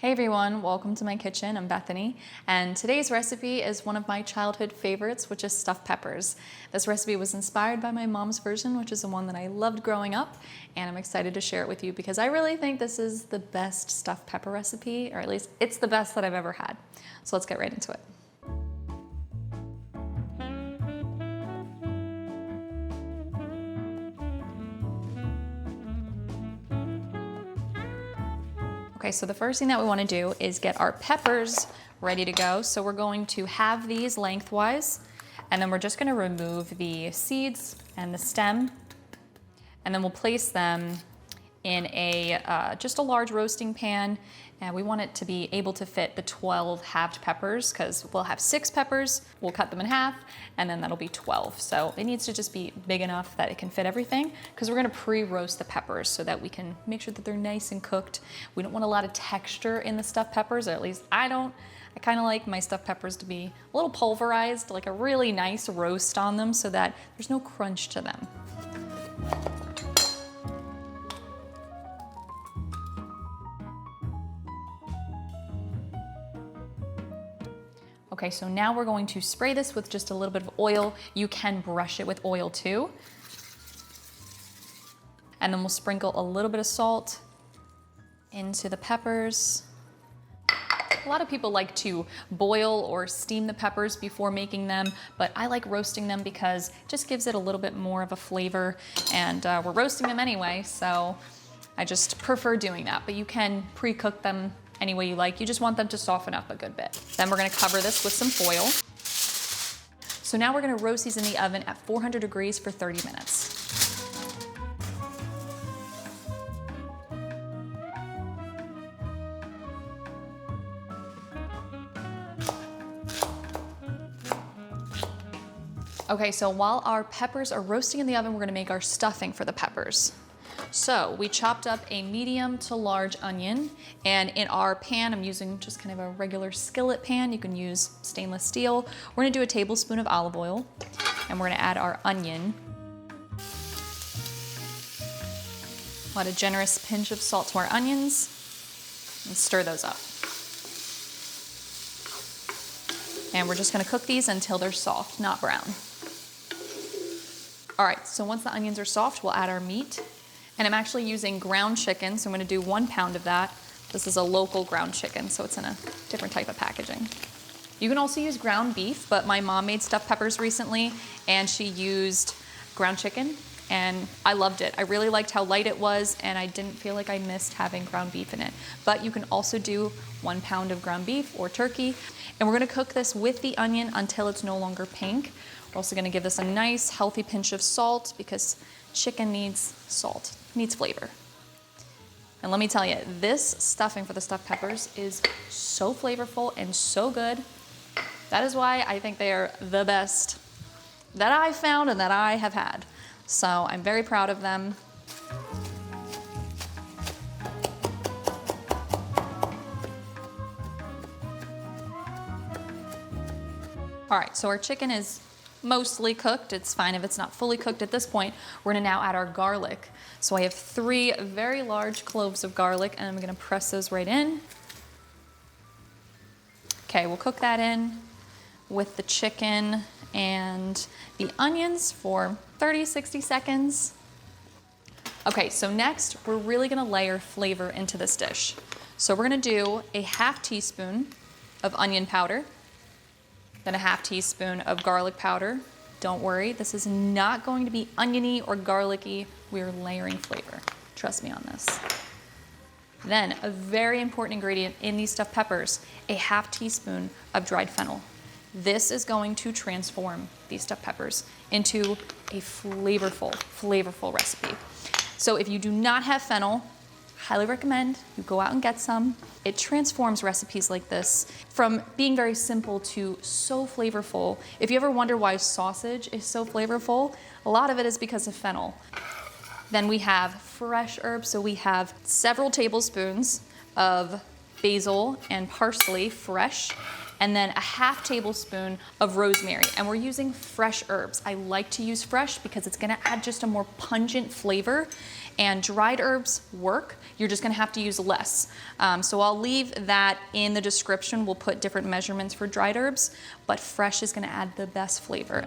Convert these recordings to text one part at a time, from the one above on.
Hey everyone, welcome to my kitchen. I'm Bethany, and today's recipe is one of my childhood favorites, which is stuffed peppers. This recipe was inspired by my mom's version, which is the one that I loved growing up, and I'm excited to share it with you because I really think this is the best stuffed pepper recipe, or at least it's the best that I've ever had. So let's get right into it. Okay, so the first thing that we want to do is get our peppers ready to go. So we're going to halve these lengthwise, and then we're just going to remove the seeds and the stem, and then we'll place them in just a large roasting pan, and we want it to be able to fit the 12 halved peppers because we'll have 6 peppers, we'll cut them in half, and then that'll be 12. So it needs to just be big enough that it can fit everything because we're gonna pre-roast the peppers so that we can make sure that they're nice and cooked. We don't want a lot of texture in the stuffed peppers, or at least I don't. I kind of like my stuffed peppers to be a little pulverized, like a really nice roast on them so that there's no crunch to them. Okay, so now we're going to spray this with just a little bit of oil. You can brush it with oil too. And then we'll sprinkle a little bit of salt into the peppers. A lot of people like to boil or steam the peppers before making them, but I like roasting them because it just gives it a little bit more of a flavor, and we're roasting them anyway, so I just prefer doing that. But you can pre-cook them any way you like. You just want them to soften up a good bit. Then we're gonna cover this with some foil. So now we're gonna roast these in the oven at 400 degrees for 30 minutes. Okay, so while our peppers are roasting in the oven, we're gonna make our stuffing for the peppers. So we chopped up a medium to large onion, and in our pan, I'm using just kind of a regular skillet pan. You can use stainless steel. We're gonna do a tablespoon of olive oil, and we're gonna add our onion. We'll add a generous pinch of salt to our onions, and stir those up. And we're just gonna cook these until they're soft, not brown. All right, so once the onions are soft, we'll add our meat. And I'm actually using ground chicken, so I'm gonna do 1 pound of that. This is a local ground chicken, so it's in a different type of packaging. You can also use ground beef, but my mom made stuffed peppers recently, and she used ground chicken, and I loved it. I really liked how light it was, and I didn't feel like I missed having ground beef in it. But you can also do 1 pound of ground beef or turkey, and we're gonna cook this with the onion until it's no longer pink. We're also gonna give this a nice, healthy pinch of salt because chicken needs salt, needs flavor. And let me tell you, this stuffing for the stuffed peppers is so flavorful and so good. That is why I think they are the best that I've found and that I have had. So I'm very proud of them. All right, so our chicken is mostly cooked. It's fine if it's not fully cooked at this point. We're gonna now add our garlic. So I have 3 very large cloves of garlic, and I'm gonna press those right in. Okay, we'll cook that in with the chicken and the onions for 30, 60 seconds. Okay, so next we're really gonna layer flavor into this dish. So we're gonna do a ½ teaspoon of onion powder, then a ½ teaspoon of garlic powder. Don't worry, this is not going to be oniony or garlicky. We're layering flavor. Trust me on this. Then a very important ingredient in these stuffed peppers, a ½ teaspoon of dried fennel. This is going to transform these stuffed peppers into a flavorful recipe. So if you do not have fennel, highly recommend you go out and get some. It transforms recipes like this from being very simple to so flavorful. If you ever wonder why sausage is so flavorful, a lot of it is because of fennel. Then we have fresh herbs, so we have several tablespoons of basil and parsley fresh, and then a ½ tablespoon of rosemary. And we're using fresh herbs. I like to use fresh because it's gonna add just a more pungent flavor. And dried herbs work, you're just gonna have to use less. So I'll leave that in the description. We'll put different measurements for dried herbs, but fresh is gonna add the best flavor.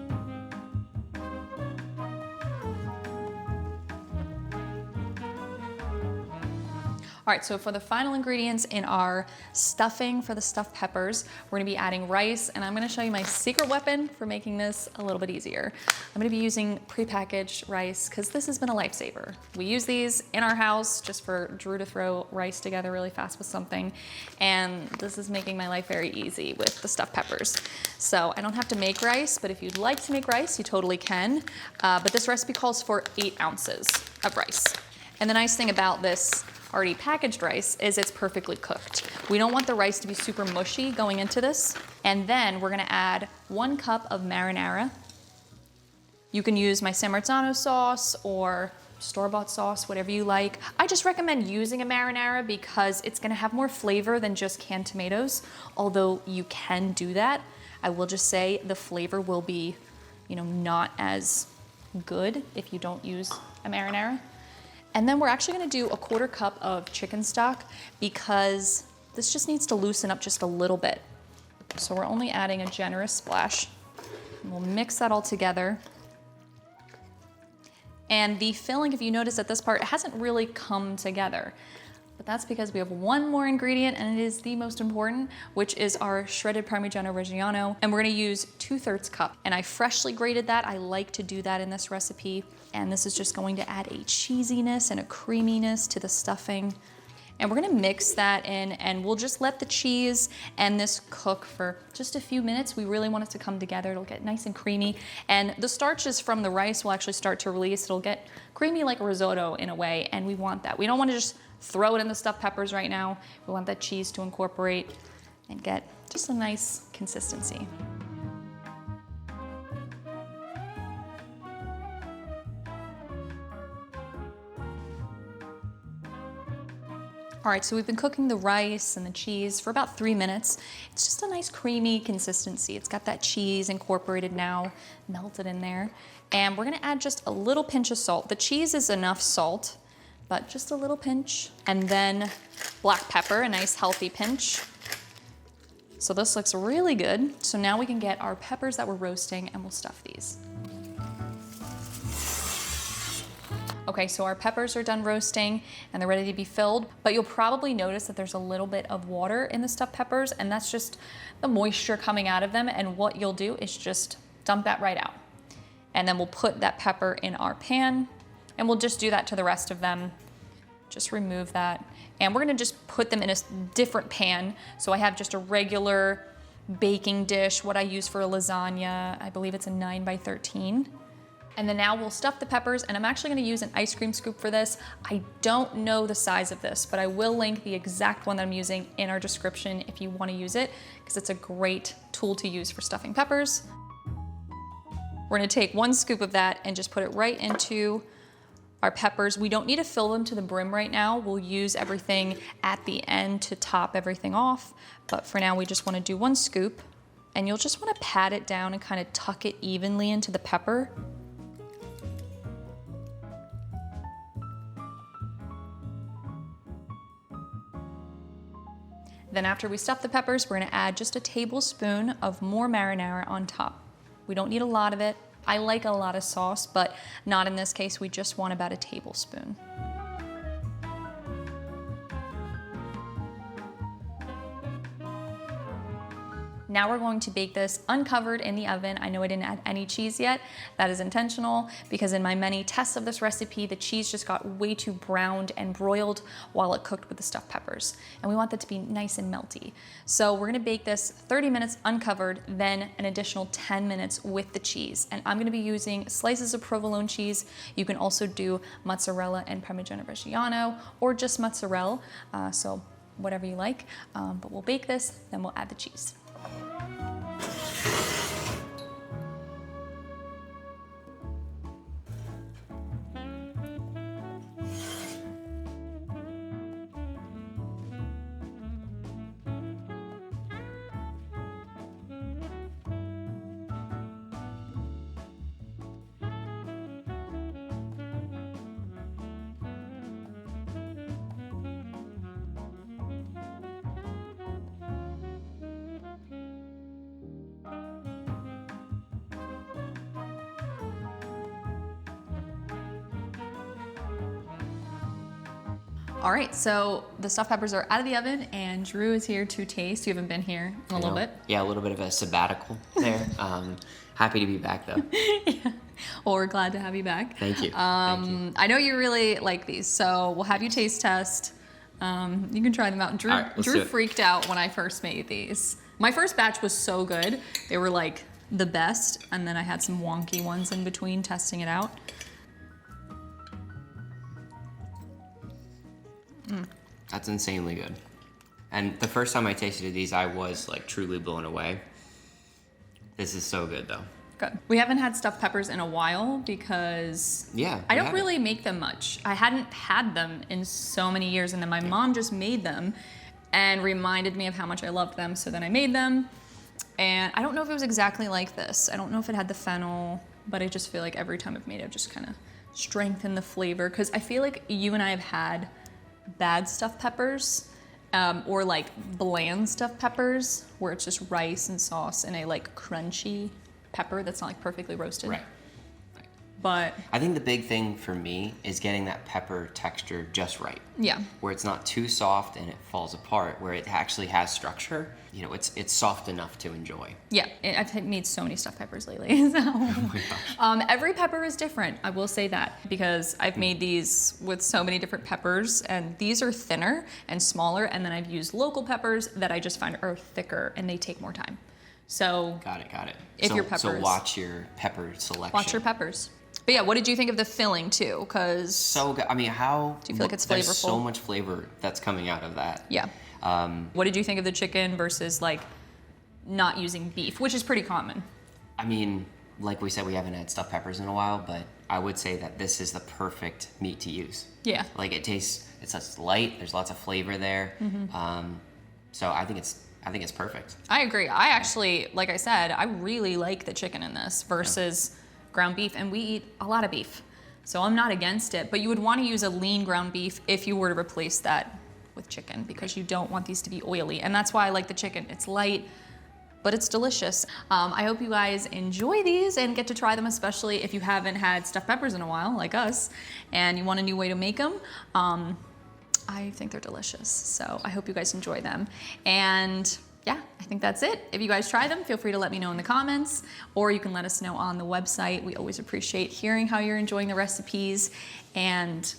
All right, so for the final ingredients in our stuffing for the stuffed peppers, we're gonna be adding rice, and I'm gonna show you my secret weapon for making this a little bit easier. I'm gonna be using prepackaged rice, because this has been a lifesaver. We use these in our house just for Drew to throw rice together really fast with something, and this is making my life very easy with the stuffed peppers. So I don't have to make rice, but if you'd like to make rice, you totally can. But this recipe calls for 8 ounces of rice. And the nice thing about this already packaged rice is it's perfectly cooked. We don't want the rice to be super mushy going into this. And then we're gonna add 1 cup of marinara. You can use my San Marzano sauce or store-bought sauce, whatever you like. I just recommend using a marinara because it's gonna have more flavor than just canned tomatoes, although you can do that. I will just say the flavor will be, not as good if you don't use a marinara. And then we're actually gonna do a 1/4 cup of chicken stock because this just needs to loosen up just a little bit. So we're only adding a generous splash. And we'll mix that all together. And the filling, if you notice at this part, it hasn't really come together. But that's because we have one more ingredient, and it is the most important, which is our shredded Parmigiano Reggiano. And we're gonna use 2/3 cup. And I freshly grated that. I like to do that in this recipe. And this is just going to add a cheesiness and a creaminess to the stuffing. And we're gonna mix that in, and we'll just let the cheese and this cook for just a few minutes. We really want it to come together. It'll get nice and creamy. And the starches from the rice will actually start to release. It'll get creamy like a risotto in a way, and we want that. We don't wanna just throw it in the stuffed peppers right now. We want that cheese to incorporate and get just a nice consistency. All right, so we've been cooking the rice and the cheese for about 3 minutes. It's just a nice creamy consistency. It's got that cheese incorporated now, melted in there. And we're gonna add just a little pinch of salt. The cheese is enough salt, but just a little pinch. And then black pepper, a nice healthy pinch. So this looks really good. So now we can get our peppers that we're roasting and we'll stuff these. Okay, so our peppers are done roasting and they're ready to be filled, but you'll probably notice that there's a little bit of water in the stuffed peppers, and that's just the moisture coming out of them. And what you'll do is just dump that right out. And then we'll put that pepper in our pan, and we'll just do that to the rest of them. Just remove that. And we're gonna just put them in a different pan. So I have just a regular baking dish, what I use for a lasagna. I believe it's a 9 by 13. And then now we'll stuff the peppers, and I'm actually gonna use an ice cream scoop for this. I don't know the size of this, but I will link the exact one that I'm using in our description if you wanna use it, because it's a great tool to use for stuffing peppers. We're gonna take 1 scoop of that and just put it right into our peppers. We don't need to fill them to the brim right now. We'll use everything at the end to top everything off. But for now, we just wanna do 1 scoop, and you'll just wanna pat it down and kind of tuck it evenly into the pepper. Then after we stuff the peppers, we're gonna add just a tablespoon of more marinara on top. We don't need a lot of it. I like a lot of sauce, but not in this case. We just want about a tablespoon. Now we're going to bake this uncovered in the oven. I know I didn't add any cheese yet. That is intentional because in my many tests of this recipe, the cheese just got way too browned and broiled while it cooked with the stuffed peppers. And we want that to be nice and melty. So we're gonna bake this 30 minutes uncovered, then an additional 10 minutes with the cheese. And I'm gonna be using slices of provolone cheese. You can also do mozzarella and Parmigiano Reggiano or just mozzarella, so whatever you like. But we'll bake this, then we'll add the cheese. All right, so the stuffed peppers are out of the oven and Drew is here to taste. You haven't been here in a little bit. Yeah, a little bit of a sabbatical there. Happy to be back though. Yeah. Well, we're glad to have you back. Thank you. Thank you. I know you really like these, so we'll have you taste test. You can try them out. Drew, All right, let's do Drew it. freaked out when I first made these. My first batch was so good. They were like the best, and then I had some wonky ones in between testing it out. That's insanely good. And the first time I tasted these, I was like truly blown away. This is so good though. Good. We haven't had stuffed peppers in a while because Yeah, I we don't haven't. really make them much. I hadn't had them in so many years, and then my mom just made them and reminded me of how much I loved them, so then I made them. And I don't know if it was exactly like this. I don't know if it had the fennel, but I just feel like every time I've made it, I've just kind of strengthened the flavor, because I feel like you and I have had bad stuffed peppers, or like bland stuffed peppers, where it's just rice and sauce and a like crunchy pepper that's not like perfectly roasted. Right. But I think the big thing for me is getting that pepper texture just right. yeah, Where it's not too soft and it falls apart, where it actually has structure. You know, it's soft enough to enjoy. yeah, I've made so many stuffed peppers lately. So. Oh my gosh. Every pepper is different, I will say that, because I've made these with so many different peppers, and these are thinner and smaller, and then I've used local peppers that I just find are thicker and they take more time. So Got it. If so, your peppers- So watch your pepper selection. watch your peppers. But yeah, what did you think of the filling too? Because So good. I mean, how Do you feel like it's there's flavorful? so much flavor that's coming out of that. yeah, what did you think of the chicken versus like not using beef, which is pretty common? I mean, like we said, we haven't had stuffed peppers in a while, but I would say that this is the perfect meat to use. Yeah. Like it's just light. There's lots of flavor there. So I think it's perfect. I agree. I actually, like I said, I really like the chicken in this versus ground beef, and we eat a lot of beef. So I'm not against it, but you would want to use a lean ground beef if you were to replace that with chicken, because you don't want these to be oily. And that's why I like the chicken. It's light, but it's delicious. I hope you guys enjoy these and get to try them, especially if you haven't had stuffed peppers in a while, like us, and you want a new way to make them. I think they're delicious. So I hope you guys enjoy them. And yeah, I think that's it. If you guys try them, feel free to let me know in the comments, or you can let us know on the website. We always appreciate hearing how you're enjoying the recipes. And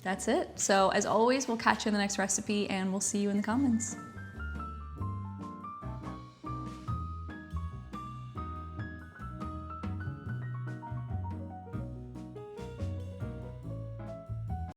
that's it. So as always, we'll catch you in the next recipe, and we'll see you in the comments.